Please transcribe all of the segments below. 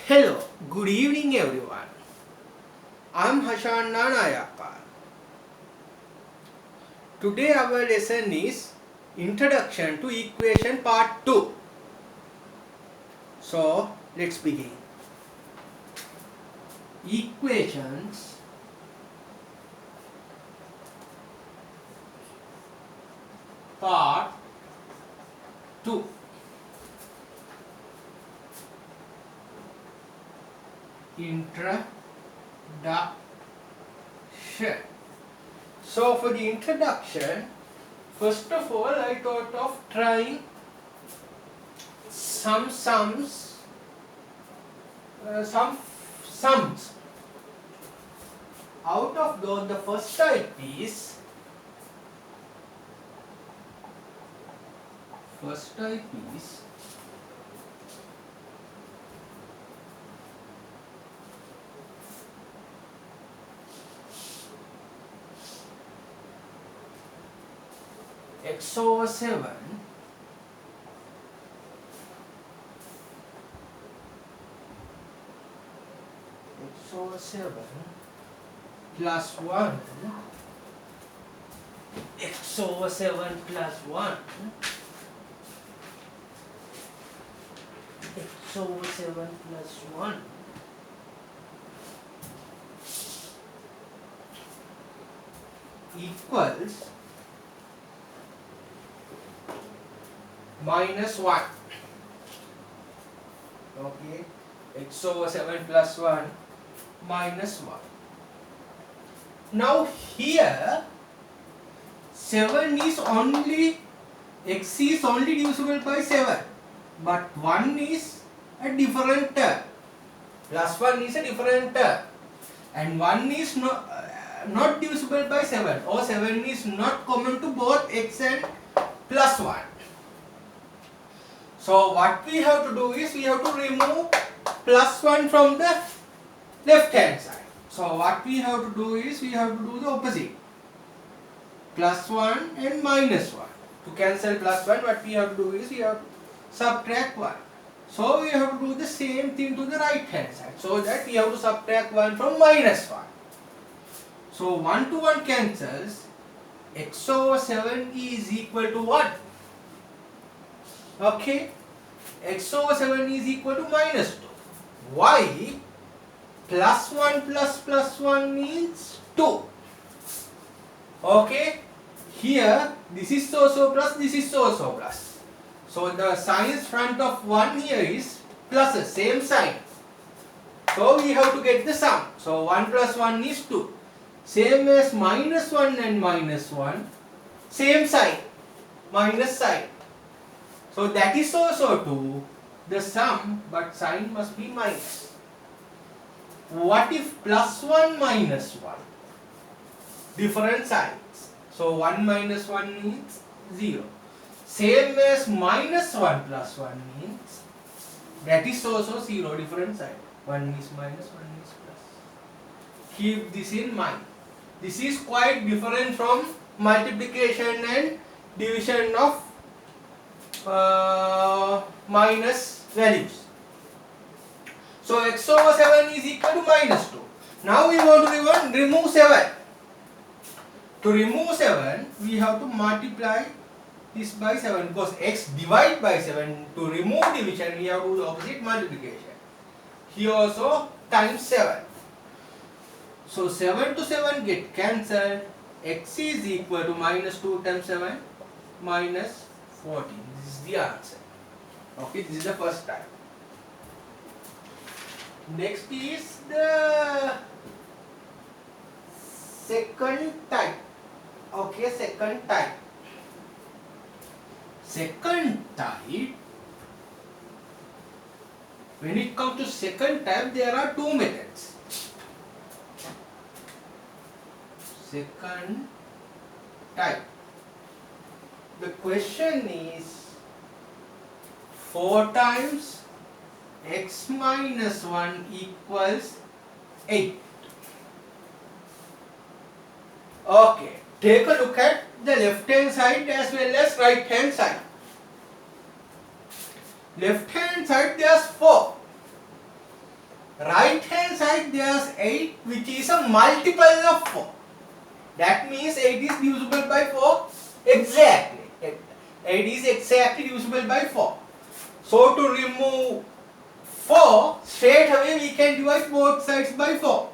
Hello, good evening everyone. I'm Hashan Nanayakar. Today our lesson is Introduction to Equation Part 2. So, let's begin. Equations Part 2. Introduction. So for the introduction, first of all I thought of trying some sums. Out of those, the first type is x over 7 plus 1 x over 7 plus 1 x over 7 plus 1 equals minus 1. Okay, x over 7 plus 1 minus 1. Now here 7 is only, x is only divisible by 7, but 1 is a different term, plus 1 is a different term, and 1 is not divisible by 7, or 7 is not common to both x and plus 1. So what we have to do is we have to remove plus 1 from the left hand side. So what we have to do is we have to do the opposite. Plus 1 and minus 1. To cancel plus 1, what we have to do is we have to subtract 1. So we have to do the same thing to the right hand side. So that we have to subtract 1 from minus 1. So 1 to 1 cancels. X over 7 is equal to what? Okay. X over 7 is equal to minus 2. Why? Plus 1 plus 1 means 2. Okay. Here this is also plus, this is also plus. So the signs front of 1 here is plus, same sign. So we have to get the sum. So 1 plus 1 is 2. Same as minus 1 and minus 1. Same sign. Minus sign. So that is also 2. The sum, but sign must be minus. What if plus 1 minus 1? Different signs. So 1 minus 1 means 0. Same as minus 1 plus 1 means that is also 0, different sign. 1 is minus, 1 is plus. Keep this in mind. This is quite different from multiplication and division of minus values. So x over 7 is equal to minus 2. Now we want to remove 7. To remove 7, we have to multiply this by 7 because x divided by 7. To remove division, we have to do the opposite, multiplication. Here also times 7. So 7 to 7 get cancelled. X is equal to minus 2 times 7 minus 14. This is the answer. Okay, this is the first type. Next is the second type. Okay, second type. Second type, when it comes to second type, there are two methods. Second type. The question is 4 times x minus 1 equals 8. Okay, take a look at the left hand side as well as right hand side. Left hand side there's 4. right hand side there's 8 which is a multiple of 4. That means 8 is divisible by 4 exactly. 8 is exactly divisible by 4. So to remove 4, straight away we can divide both sides by 4.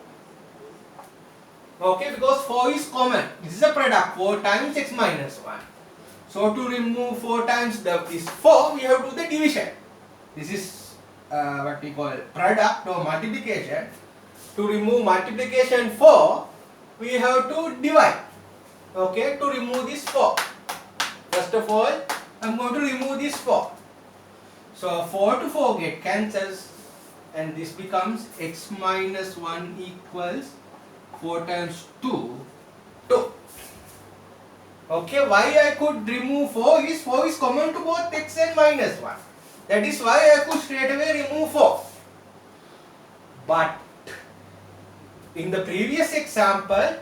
Okay, because 4 is common. This is a product, 4 times x minus 1. So to remove 4 times this 4, we have to do the division. This is what we call product or multiplication. To remove multiplication 4, we have to divide. Okay, to remove this 4. First of all, I am going to remove this 4. So 4 to 4 get cancels and this becomes x minus 1 equals 4 times 2, 2. Okay, why I could remove 4 is common to both x and minus 1. That is why I could straight away remove 4. But in the previous example,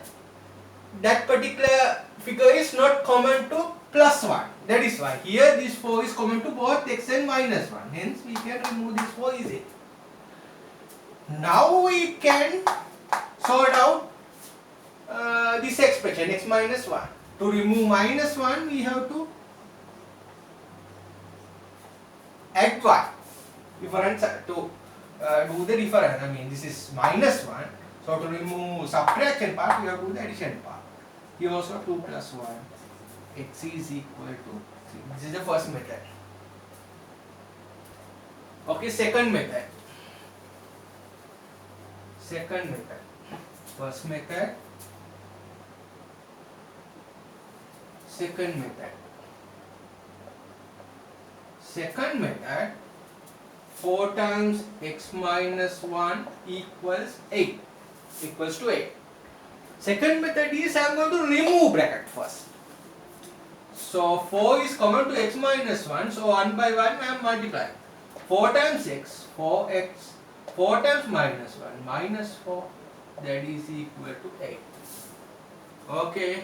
that particular figure is not common to plus 1. That is why here this 4 is common to both x and minus 1. Hence we can remove this 4 easily. Now we can sort out this expression x minus 1. To remove minus 1 we have to add 1. Difference to do the difference. I mean this is minus 1. So to remove subtraction part we have to do the addition part. Here also 2 plus 1 x is equal to 3. This is the first method. Okay, second method. Second method. First method. Second method. Second method, 4 times x minus 1 equals 8. Equals to 8. Second method is I am going to remove bracket first. So 4 is common to x minus 1. So 1 by 1 I am multiplying. 4 times x, 4x, 4 times minus 1, minus 4, that is equal to 8. Okay.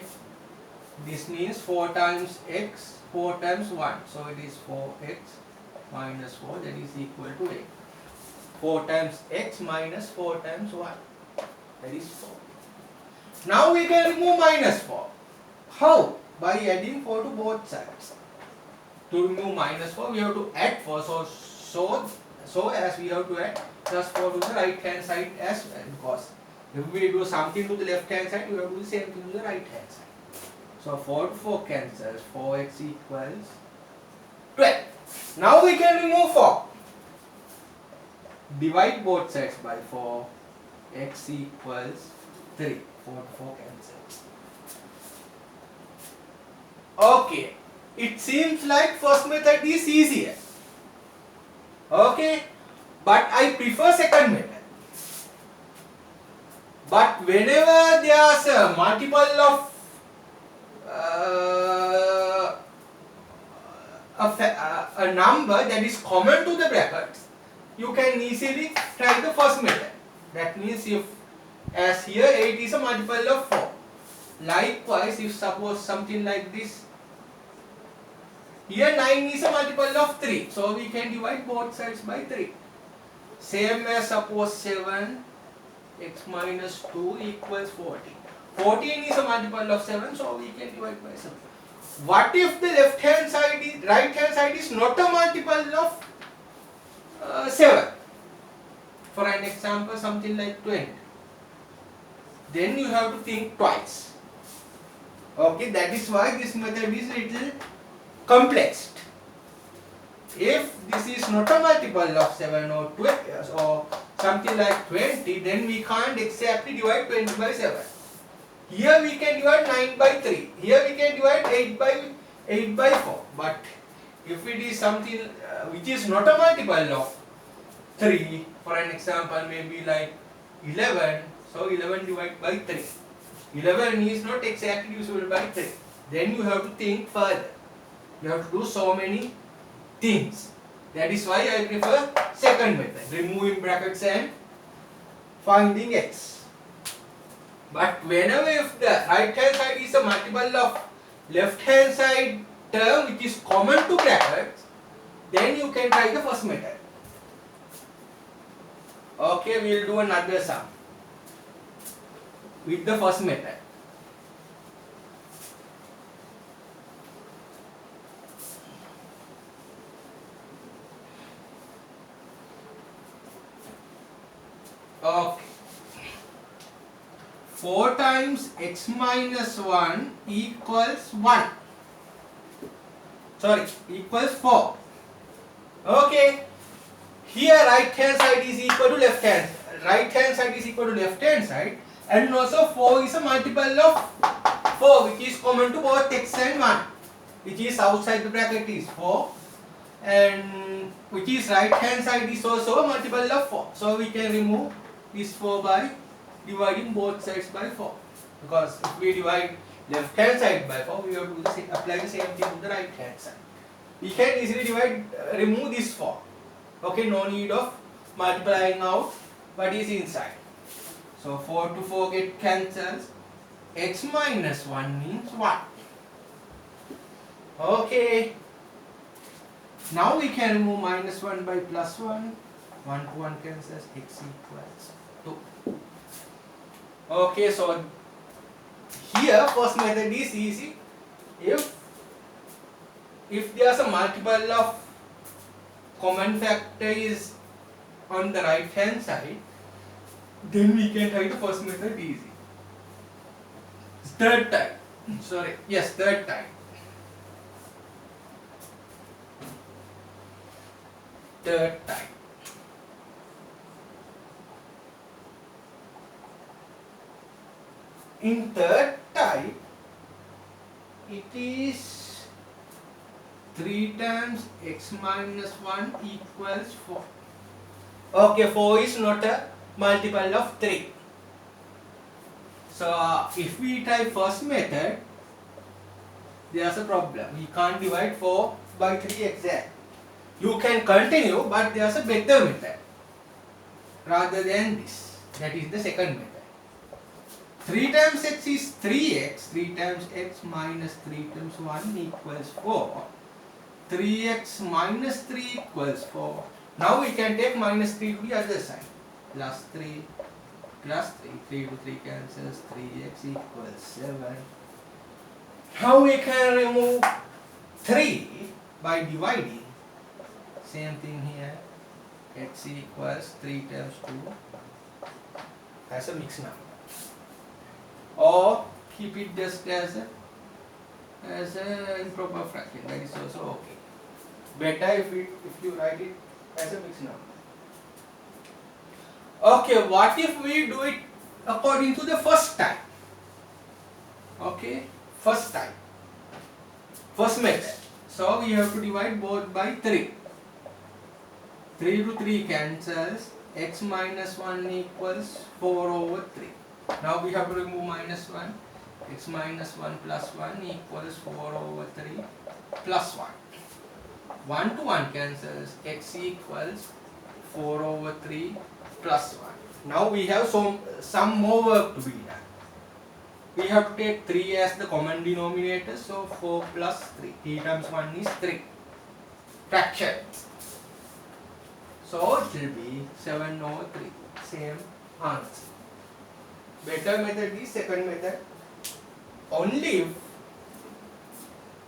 This means 4 times x, 4 times 1. So it is 4x minus 4, that is equal to 8. 4 times x minus 4 times 1, that is 4. Now we can remove minus 4. How? By adding 4 to both sides. To remove minus 4, we have to add 4. So as we have to add plus 4 to the right hand side as well. Because if we do something to the left hand side, we have to do the same thing to the right hand side. So 4 to 4 cancels. 4x equals 12. Now we can remove 4. Divide both sides by 4. X equals 3. 4 to 4 cancels. Okay. It seems like first method is easier. Okay. But I prefer second method. But whenever there is a multiple of a number that is common to the brackets, you can easily try the first method. That means if, as here 8 is a multiple of 4. Likewise, if suppose something like this, here 9 is a multiple of 3. So we can divide both sides by 3. Same as suppose 7 x minus 2 equals 14. 14 is a multiple of 7, so we can divide by 7. What if the left hand side is, right hand side is not a multiple of 7? For an example, something like 20. Then you have to think twice. Okay, that is why this method is little complex. If this is not a multiple of 7 or 20 or something like 20, then we can't exactly divide 20 by 7. Here we can divide 9 by 3. Here we can divide 8 by 4. But if it is something which is not a multiple of 3, for an example maybe like 11, so 11 divided by 3. 11 is not exactly divisible by 3. Then you have to think further. You have to do so many things. That is why I prefer second method, removing brackets and finding x. But whenever if the right hand side is a multiple of left hand side term which is common to brackets, then you can try the first method. Okay, we will do another sum with the first method. Okay. 4 times x minus 1 equals 1. Sorry, equals 4. Okay. Here right hand side is equal to left hand. Right hand side is equal to left hand side. And also 4 is a multiple of 4, which is common to both x and 1. Which is outside the bracket is 4. And which is right hand side is also a multiple of 4. So we can remove this 4 by dividing both sides by 4. Because if we divide left hand side by 4, we have to apply the same thing to the right hand side. We can easily remove this 4. Okay, no need of multiplying out what is inside. So 4 to 4 get cancels. X minus 1 means 1. Okay. Now we can remove minus 1 by plus 1. 1 to 1 cancels. X equals 2. Okay, so here first method is easy. If there's a multiple of common factor is on the right hand side, then we can try the first method easy. Third time. Sorry. Yes, third time. Third time. In third type, it is 3 times x minus 1 equals 4. Okay, 4 is not a multiple of 3. So, if we try first method, there's a problem. We can't divide 4 by 3 exact. You can continue, but there's a better method rather than this. That is the second method. 3 times x is 3x. 3 times x minus 3 times 1 equals 4. 3x minus 3 equals 4. Now we can take minus 3 to the other side. Plus 3 plus 3. 3 to 3 cancels. 3x equals 7. Now we can remove 3 by dividing. Same thing here. X equals 3 times 2 as a mixed number. Or keep it just as a improper fraction. That is also okay. Better if you write it as a mixed number. Okay, what if we do it according to the first type? Okay, first type. First method. So we have to divide both by 3. 3 to 3 cancels. X minus 1 equals 4 over 3. Now we have to remove minus 1. X minus 1 plus 1 equals 4 over 3 plus 1. 1 to 1 cancels. X equals 4 over 3 plus 1. Now we have some more work to be done. We have to take 3 as the common denominator. So 4 plus 3. 3 times 1 is 3. Fraction. So it will be 7 over 3. Same answer. Better method is second method. Only if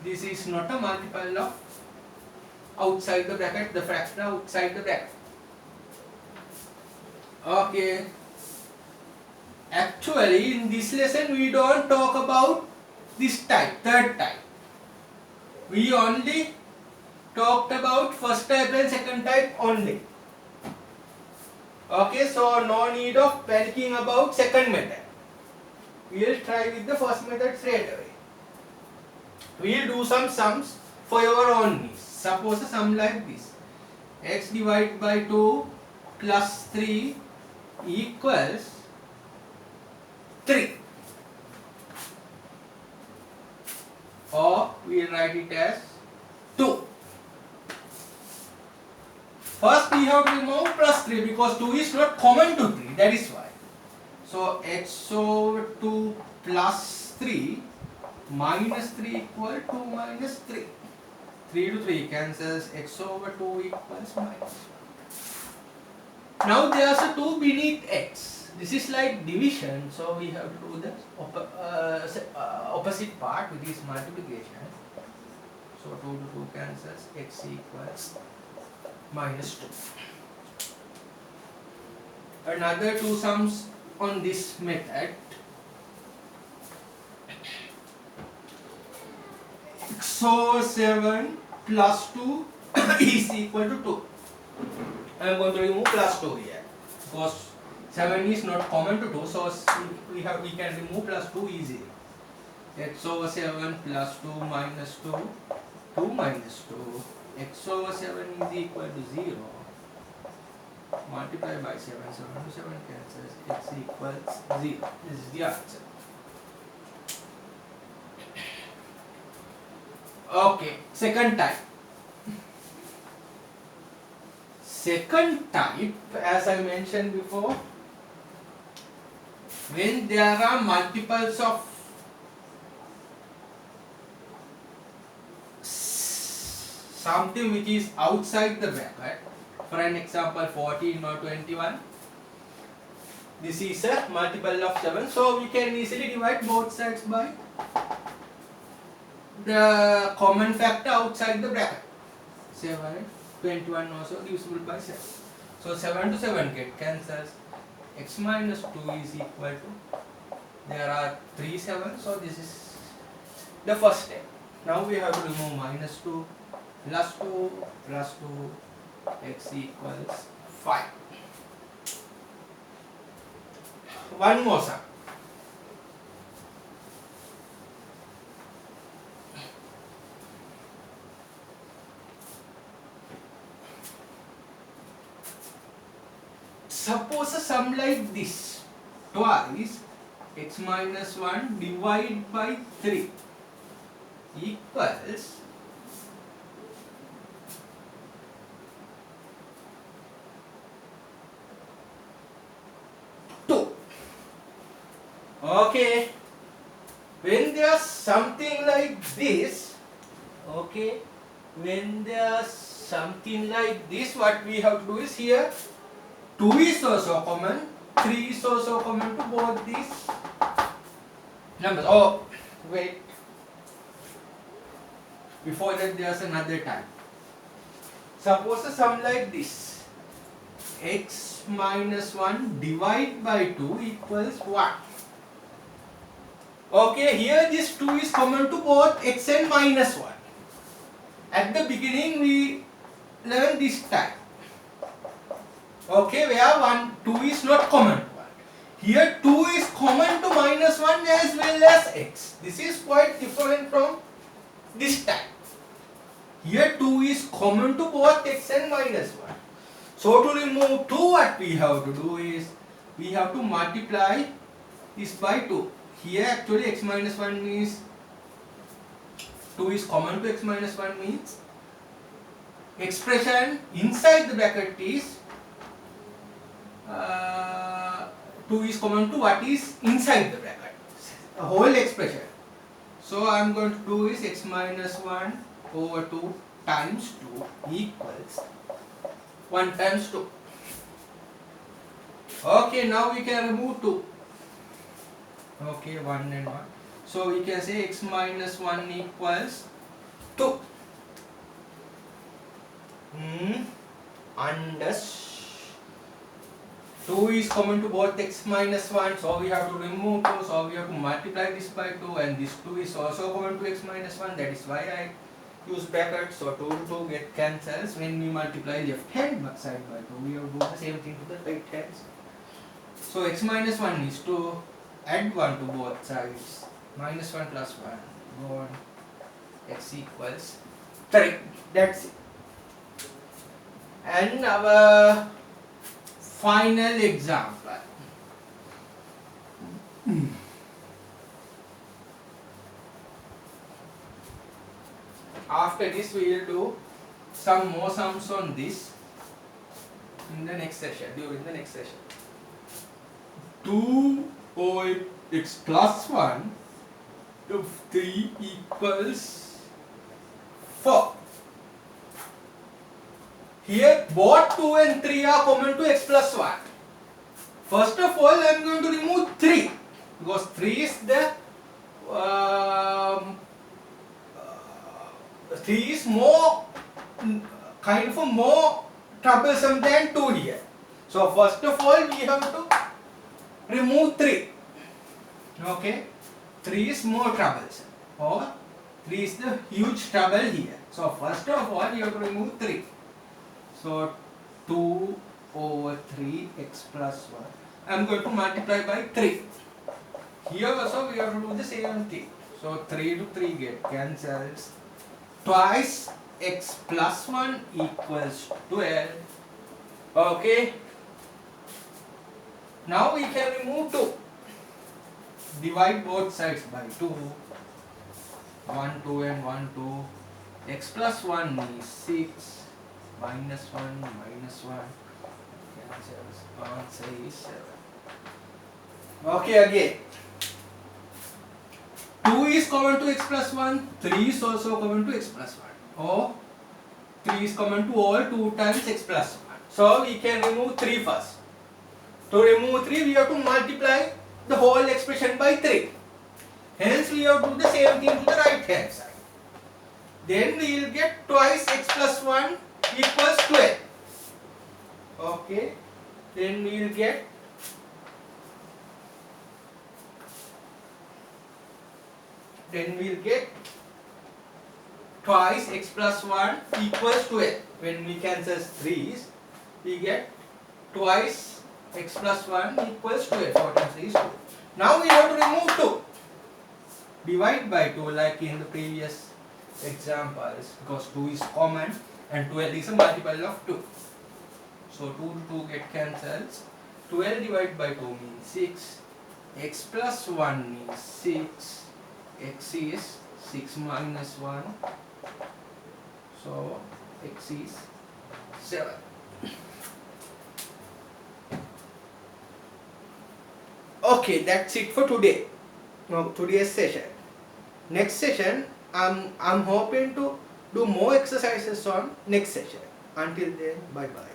this is not a multiple of outside the bracket, the fraction outside the bracket. Okay. Actually, in this lesson we don't talk about this type, third type. We only talked about first type and second type only. Okay, so no need of panicking about second method. We will try with the first method straight away. We will do some sums for your own needs. Suppose a sum like this. X divided by 2 plus 3 equals 3. Or we will write it as 2. First we have to remove plus 3 because 2 is not common to 3, that is why. So x over 2 plus 3 minus 3 equal to minus 3. 3 to 3 cancels. X over 2 equals minus 1. Now there's a 2 beneath x. This is like division, so we have to do the opposite part, which is multiplication. So 2 to 2 cancels, x equals minus 2. Another two sums on this method. X over 7 plus 2 is equal to 2. I am going to remove plus 2 here because 7 is not common to 2, so we can remove plus 2 easily. X over 7 plus 2 minus 2, 2 minus 2, x over 7 is equal to 0. Multiply by 7, 7 to 7 cancels, x equals 0. This is the answer. Okay, second type. Second type, as I mentioned before, when there are multiples of something which is outside the bracket, for an example 14 or 21, this is a multiple of 7, so we can easily divide both sides by the common factor outside the bracket. 7, 21 also divisible by 7. So 7 to 7 get cancels. X minus 2 is equal to, there are 3 7, so this is the first step. Now we have to remove minus 2, plus 2, plus 2, x equals 5. One more sum. Suppose a sum like this, twice x minus 1 divided by 3 equals okay, when there's something like this, okay, when there's something like this, what we have to do is here 2 is also common, 3 is also common to both these numbers. Oh, wait, before that there's another type. Suppose a sum like this, x minus 1 divided by 2 equals 1. Okay, here this 2 is common to both x and minus 1. At the beginning we learned this type. Okay, where 2 is not common to 1. Here 2 is common to minus 1 as well as x. This is quite different from this type. Here 2 is common to both x and minus 1. So to remove 2, what we have to do is, we have to multiply this by 2. Here actually x minus 1 means 2 is common to x minus 1 means expression inside the bracket is 2 is common to what is inside the bracket, a whole expression. So I am going to do is x minus 1 over 2 times 2 equals 1 times 2. Okay, now we can remove 2. Okay, 1 and 1. So we can say x minus 1 equals 2. Under 2 is common to both x minus 1, so we have to remove 2, so we have to multiply this by 2, and this 2 is also common to x minus 1, that is why I use brackets. So 2 to 2 get cancels. When we multiply left hand side by 2, we have to do the same thing to the right hand side. So x minus 1 is to add 1 to both sides, minus 1 plus 1, go on, x equals 3, that's it. And our final example. After this we will do some more sums on this in the next session, during the next session. 2 over x plus 1 of 3 equals 4. Here both 2 and 3 are common to x plus 1. First of all, I am going to remove 3 because 3 is the 3 is more kind of a more troublesome than 2 here. So first of all, we have to remove 3. Okay, 3 is more troublesome, or 3 is the huge trouble here. So first of all, you have to remove 3. So 2 over 3 x plus 1. I am going to multiply by 3. Here also we have to do the same thing. So 3 to 3 get cancels. Twice x plus 1 equals 12. Okay. Now we can remove 2. Divide both sides by 2. 1, 2 and 1, 2. X plus 1 is 6. Minus 1, minus 1. Cancels. Answer is 7. Okay, again. 2 is common to x plus 1. 3 is also common to x plus 1. Or 3 is common to all 2 times x plus 1. So we can remove 3 first. To remove 3, we have to multiply the whole expression by 3. Hence, we have to do the same thing to the right hand side. Then we will get twice x plus 1 equals 12. Okay. Then we will get twice x plus 1 equals 12. When we cancel 3's, we get twice x plus 1 equals 12. 4 times 3 is 2. Now we have to remove 2. Divide by 2 like in the previous examples, because 2 is common and 12 is a multiple of 2. So 2 to 2 get cancels. 12 divided by 2 means 6. X plus 1 means 6. X is 6 minus 1. So x is 7. Okay, that's it for today. Today's session. Next session, I'm hoping to do more exercises on next session. Until then, bye bye.